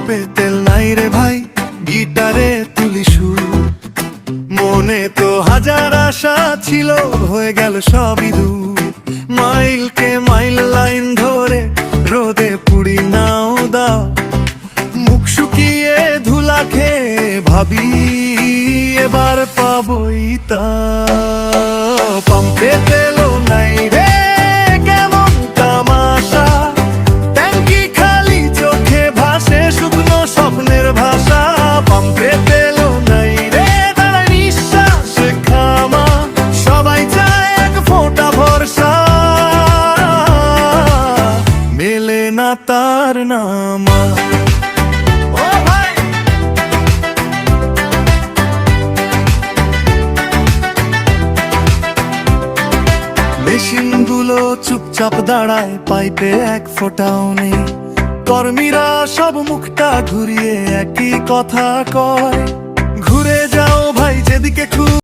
পাম্পে তেল নাই রে ভাই, গিটারে তুলি সুর। মনে তো হাজার আশা ছিল, হয়ে গেল সবই দূর। মাইলকে মাইল লাইন ধরে রোদে পুড়ি নাও দাও, মুখ শুকিয়ে ধুলা খেয়ে ভাবি এবার পাবই তা। পাম্পে তেলও নাই রে, কেমন তামাশা, ট্যাঙ্কি খালি চোখে ভাসে শুকনো স্বপ্নের ভাষা। পাম্পে তেলও নাই রে, দাঁড়ায় নিঃশ্বাস খামা, সবাই চায় এক ফোঁটা ভরসা, মেলে না তার নামা। মেশিনগুলো চুপচাপ দাঁড়ায়, পাইপে এক ফোঁটাও নেই। কর্মীরা সব মুখটা ঘুরিয়ে একই কথা কয়, ঘুরে যাও ভাই যেদিকে খুব